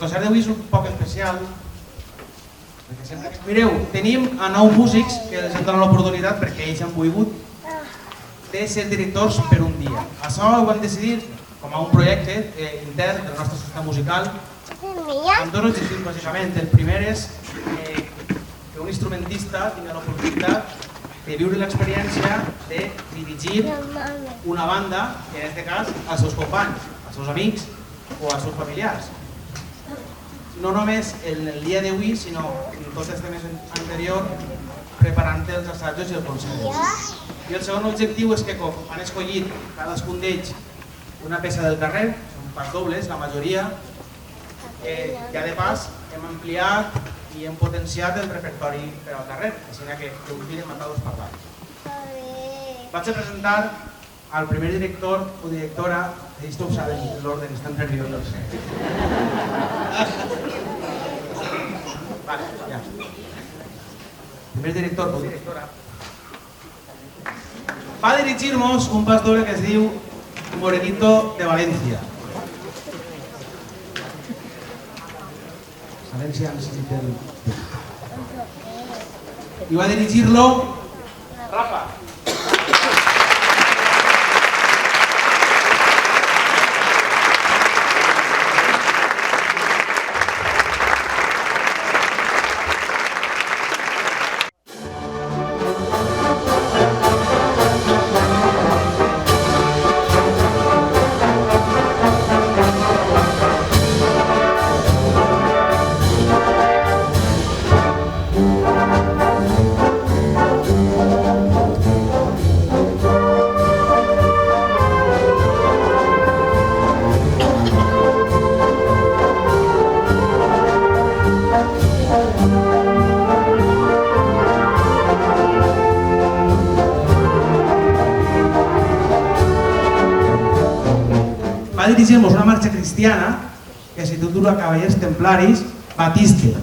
concert d'avui és un poc especial, perquè sempre que mireu, tenim a 9 músics que els hem donat l'oportunitat perquè ells han volgut de ser directors per un dia. Això ho vam decidir com a un projecte intern de la nostra societat musical amb dos objectius bàsicament. El primer és que un instrumentista tingui l'oportunitat de viure l'experiència de dirigir una banda, que en aquest cas als seus companys, als seus amics o als seus familiars. No només en el dia d'avui, sinó en tot este mes anterior, preparant els assajos i el concert. I el segon objectiu és que com han escollit cadascun d'ells una peça del carrer, són pas dobles, la majoria, ja de pas hem ampliat i hem potenciat el repertori per al carrer, així que us diré matados parlant. Vaig a presentar al primer director o directora, esto ho saben l'orden, estan nerviosos. Vale, ja. Primer director o directora. Va a dirigir-nos un pas doble que es diu Morenito de València. València necessita el... I va a dirigir-lo Rafa. Va dirigir-nos una marxa cristiana que se titula Cavallers Templaris Batiste.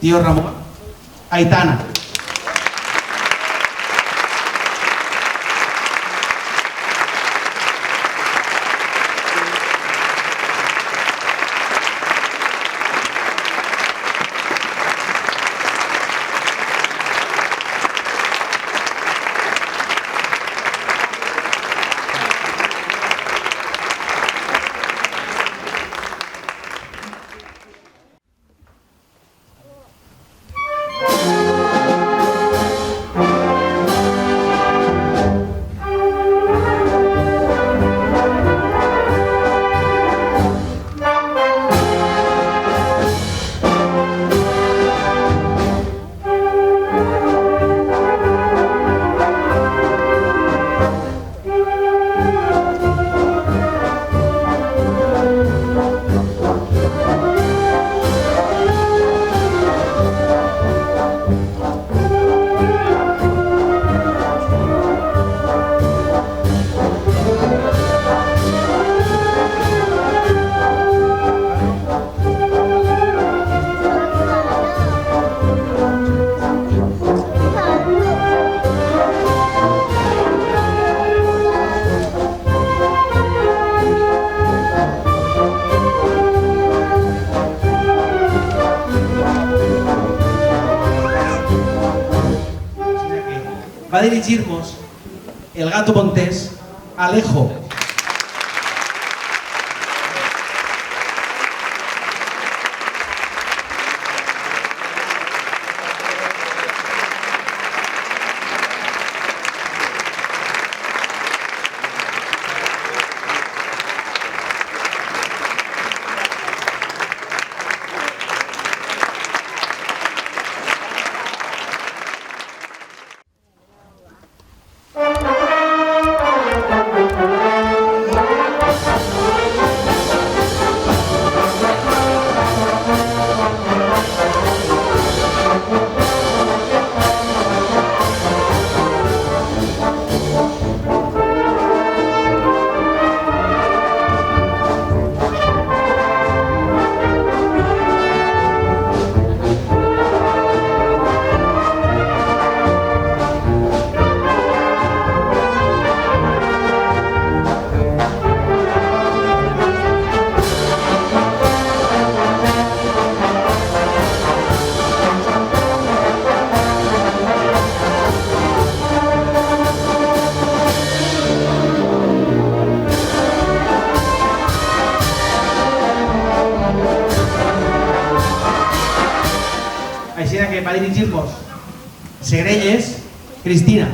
Tío Ramón, Aitana. va a dirigirnos el gato montés Alejo. Així que va dirigir-nos Segrelles, Cristina.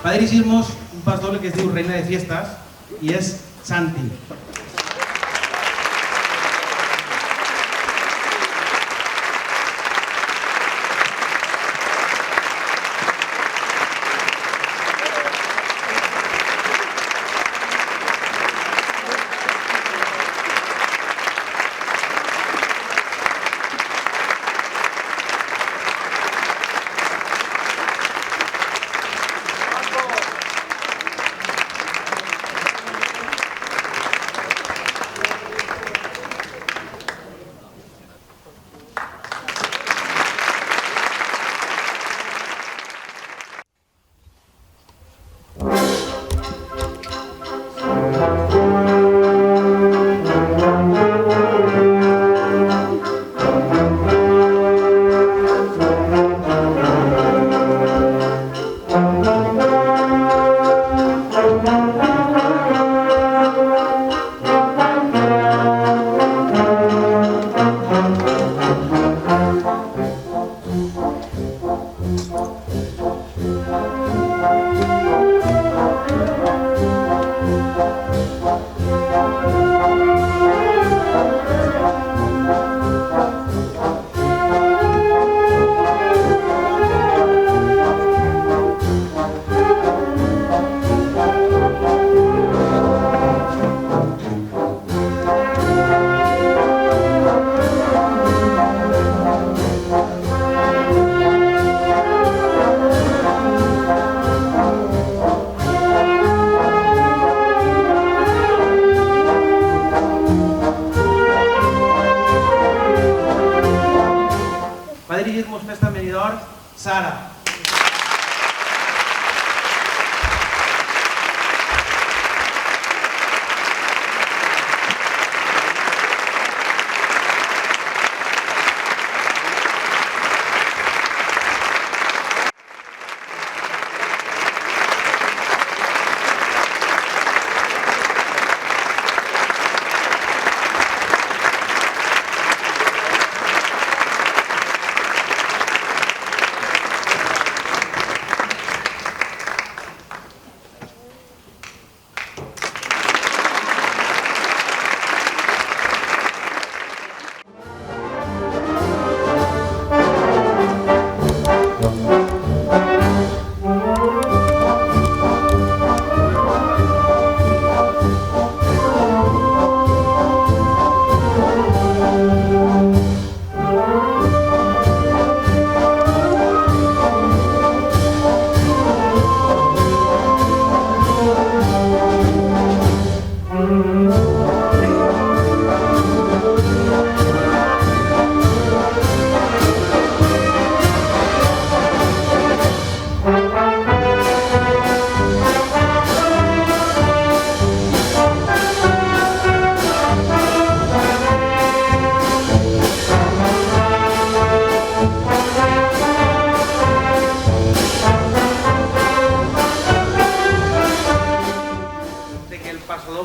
Va dirigir-nos un pas doble que es diu Reina de Fiestas i és Santi. Va dirigir-nos Festa Benidorm, Sara.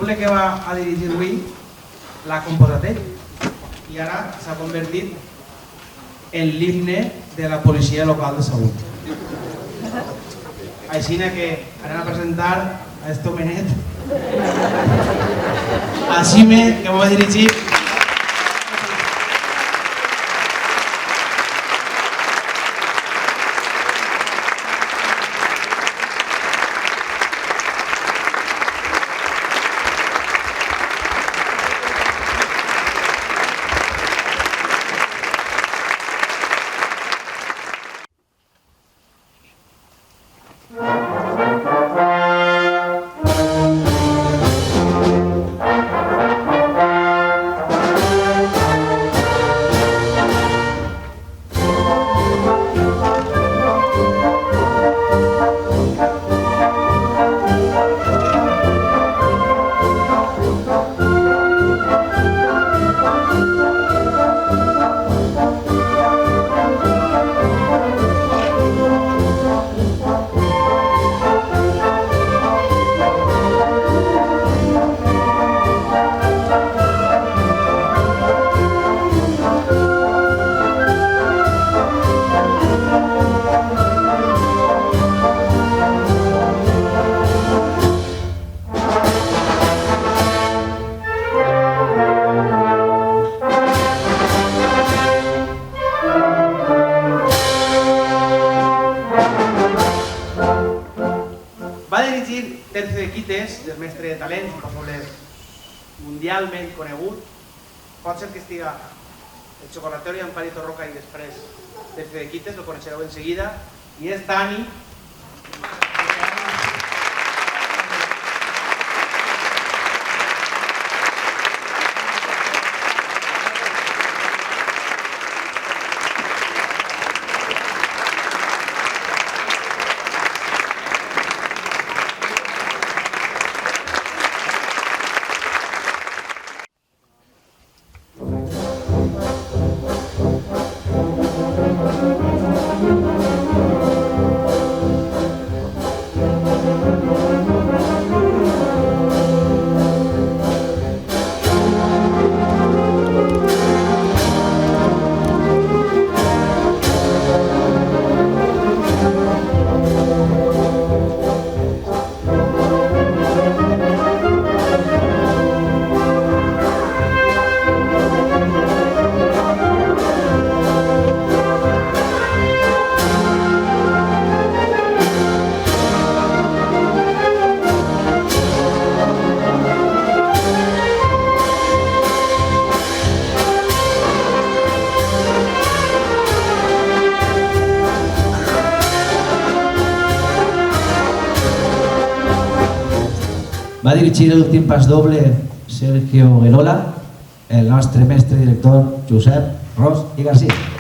doble que va a dirigir avui l'ha composat ell i ara s'ha convertit en l'himne de la policia local de Sagunt. Així que anem a presentar a este homenet, a Xime, que m'ho va dirigir. Va dirigir Tercio de Quites, del mestre de talent, mundialment conegut. Pot ser que estiga el Chocolaterio i Amparito Roca i després Tercio de Quites, lo coneixereu en seguida, i és Dani. Va dirigir l'últim pas doble Sergio Guerola, el nostre mestre director Josep Ros i Garcia.